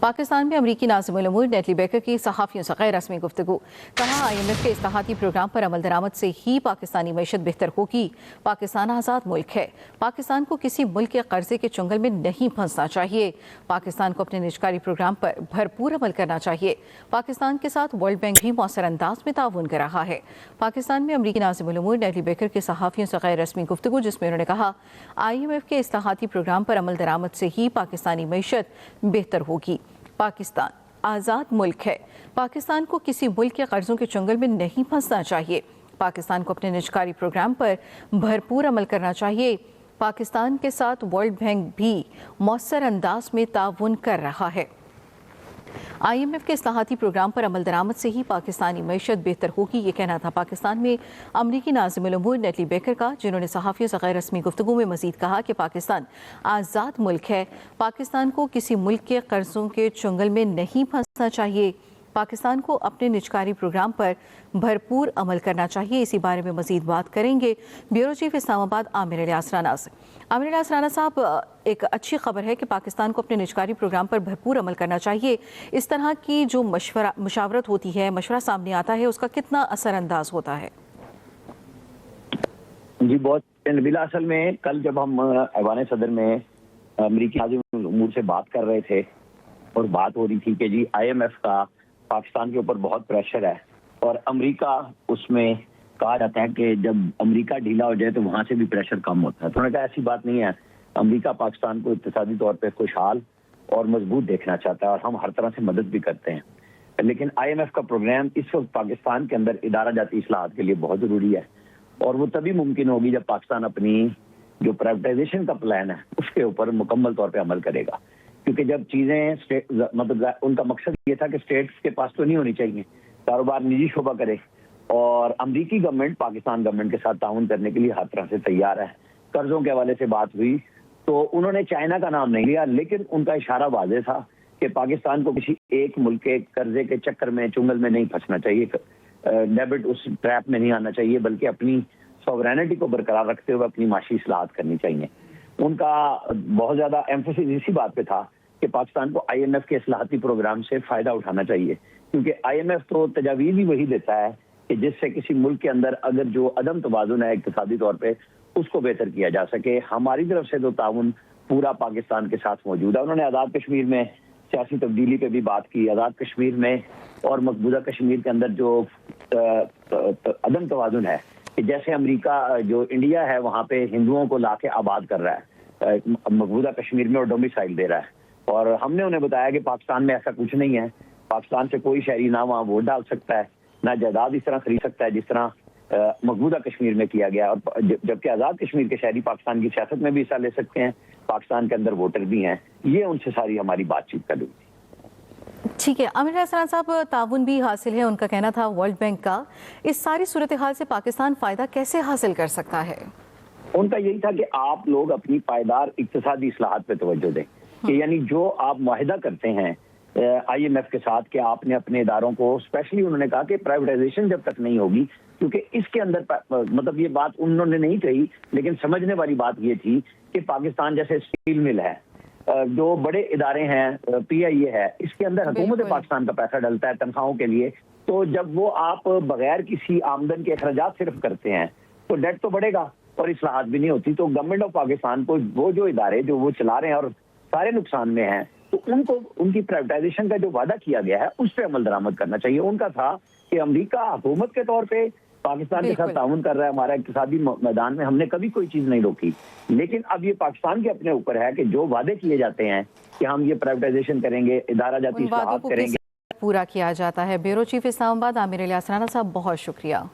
पाकिस्तान में अमरीकी नाज़िमुल उमूर neatly baker की सहाफ़ियों से गैर रस्मी गुफ्तगू। कहा IMF के इस्लाहाती प्रोग्राम पर अमल दरामद से ही पाकिस्तानी मईशत बेहतर होगी। पाकिस्तान आज़ाद मुल्क है, पाकिस्तान को किसी मुल्क के कर्जे के चुंगल में नहीं फंसना चाहिए। पाकिस्तान को अपने निजकारी प्रोग्राम पर भरपूर अमल करना चाहिए। पाकिस्तान के साथ वर्ल्ड बैंक भी मौसर अंदाज में ताउन कर रहा है। पाकिस्तान में अमरीकी नाज़िमुल उमूर नेटली बेकर की सहाफ़ियों से गैर रस्मी गुफ्तगू, जिसमें उन्होंने कहा IMF के इस्लाहाती प्रोग्राम पर अमल दरामद से ही पाकिस्तानी मईशत बेहतर होगी। पाकिस्तान आज़ाद मुल्क है, पाकिस्तान को किसी मुल्क के कर्जों के चुंगल में नहीं फंसना चाहिए। पाकिस्तान को अपने निजकारी प्रोग्राम पर भरपूर अमल करना चाहिए। पाकिस्तान के साथ वर्ल्ड बैंक भी मौसर अंदाज में ताउन कर रहा है। IMF के इस्लाहाती प्रोग्राम पर अमल दरामद से ही पाकिस्तानी मईशत बेहतर होगी, ये कहना था पाकिस्तान में अमरीकी नाज़िमुल उमूर नेटली बेकर का, जिन्होंने सहाफ़ियों से गैर रस्मी गुफ्तगू में मज़ीद कहा कि पाकिस्तान आज़ाद मुल्क है, पाकिस्तान को किसी मुल्क के कर्जों के चुंगल में नहीं फंसना चाहिए। पाकिस्तान को अपने निजकारी प्रोग्राम पर भरपूर अमल करना चाहिए। इसी बारे में मज़ीद बात करेंगे ब्यूरो चीफ इस्लामाबाद आमिर इलियास राना से। आमिर इलियास राना साहब, एक अच्छी खबर है कि पाकिस्तान को अपने निजकारी प्रोग्राम पर भरपूर अमल करना चाहिए। इस तरह की जो मशावरत होती है, मशवरा सामने आता है, उसका कितना असरअंदाज होता है? जी बहुत नबीला, असल में कल जब हम ऐवान सदर में अमरीकी नाज़िमुल उमूर से बात कर रहे थे और बात हो रही थी कि जी IMF का पाकिस्तान के ऊपर बहुत प्रेशर है और अमेरिका, उसमें कहा जाता है कि जब अमेरिका ढीला हो जाए तो वहां से भी प्रेशर कम होता है। तो उन्होंने कहा ऐसी बात नहीं है, अमेरिका पाकिस्तान को इक्तिसादी तौर पे खुशहाल और मजबूत देखना चाहता है और हम हर तरह से मदद भी करते हैं। लेकिन IMF का प्रोग्राम इस वक्त पाकिस्तान के अंदर इदारा जाती इस्लाहात के लिए बहुत जरूरी है और वो तभी मुमकिन होगी जब पाकिस्तान अपनी जो प्राइवेटाइजेशन का प्लान है उसके ऊपर मुकम्मल तौर पर अमल करेगा। क्योंकि जब चीजें मतलब उनका मकसद ये था कि स्टेट्स के पास तो नहीं होनी चाहिए, कारोबार निजी शोबा करे, और अमरीकी गवर्नमेंट पाकिस्तान गवर्नमेंट के साथ ताउन करने के लिए हर तरह से तैयार है। कर्जों के हवाले से बात हुई तो उन्होंने चाइना का नाम नहीं लिया, लेकिन उनका इशारा वाज़ेह था कि पाकिस्तान को किसी एक मुल्क के कर्जे के चक्कर में, चुंगल में नहीं फंसना चाहिए, डेबिट उस ट्रैप में नहीं आना चाहिए, बल्कि अपनी सॉवरेनिटी को बरकरार रखते हुए अपनी माशी इस्लाहात करनी चाहिए। उनका बहुत ज्यादा एम्फोसिस इसी बात पे था कि पाकिस्तान को IMF के इस्लाहाती प्रोग्राम से फायदा उठाना चाहिए, क्योंकि IMF तो तजावीज़ ही वही देता है कि जिससे किसी मुल्क के अंदर अगर जो अदम तवाज़ुन है इक्तिसादी तौर पे, उसको बेहतर किया जा सके। हमारी तरफ से तो ताउन पूरा पाकिस्तान के साथ मौजूद है। उन्होंने आज़ाद कश्मीर में सियासी तब्दीली पे भी बात की। आज़ाद कश्मीर में और मकबूजा कश्मीर के अंदर जो अदम तवाज़ुन है कि जैसे अमेरिका जो इंडिया है वहाँ पे हिंदुओं को लाके आबाद कर रहा है मकबूजा कश्मीर में और डोमिसाइल दे रहा है, और हमने उन्हें बताया कि पाकिस्तान में ऐसा कुछ नहीं है। पाकिस्तान से कोई शहरी ना वहाँ वोट डाल सकता है, ना जायदाद इस तरह खरीद सकता है जिस तरह मकबूजा कश्मीर में किया गया, और जबकि आज़ाद कश्मीर के शहरी पाकिस्तान की सियासत में भी हिस्सा ले सकते हैं, पाकिस्तान के अंदर वोटर भी हैं। ये उनसे सारी हमारी बातचीत कर हुई थी। ठीक है आमिर इलियास साहब, ताउन भी हासिल है, उनका कहना था वर्ल्ड बैंक का। इस सारी सूरत हाल से पाकिस्तान फ़ायदा कैसे हासिल कर सकता है? उनका यही था कि आप लोग अपनी पायदार इक्तिसादी इस्लाहात पे तवज्जो दें, कि यानी जो आप मुआहिदा करते हैं IMF के साथ कि आपने अपने इदारों को, स्पेशली उन्होंने कहा कि प्राइवेटाइजेशन जब तक नहीं होगी, क्योंकि इसके अंदर मतलब ये बात उन्होंने नहीं कही लेकिन समझने वाली बात ये थी कि पाकिस्तान जैसे स्टील मिल है, जो बड़े इदारे हैं, PIA है, इसके अंदर हुकूमत पाकिस्तान का पैसा डलता है तनख्वाहों के लिए। तो जब वो आप बगैर किसी आमदन के अखराजात सिर्फ करते हैं तो डेट तो बढ़ेगा और इस्लाहात भी नहीं होती। तो गवर्नमेंट ऑफ पाकिस्तान को वो जो इदारे जो वो चला रहे हैं और सारे नुकसान में हैं, तो उनको उनकी प्राइवेटाइजेशन का जो वादा किया गया है उस पर अमल दरामद करना चाहिए। उनका था कि अमेरिका हुकूमत के तौर पे पाकिस्तान के साथ ताउन कर रहा है, हमारा इक्तिसादी मैदान में हमने कभी कोई चीज नहीं रोकी, लेकिन अब ये पाकिस्तान के अपने ऊपर है कि जो वादे किए जाते हैं कि हम ये प्राइवेटाइजेशन करेंगे, इदारा जाती इस्लाहात करेंगे, पूरा किया जाता है। ब्यूरो चीफ इस्लामाबाद आमिर इलियास राना साहब, बहुत शुक्रिया।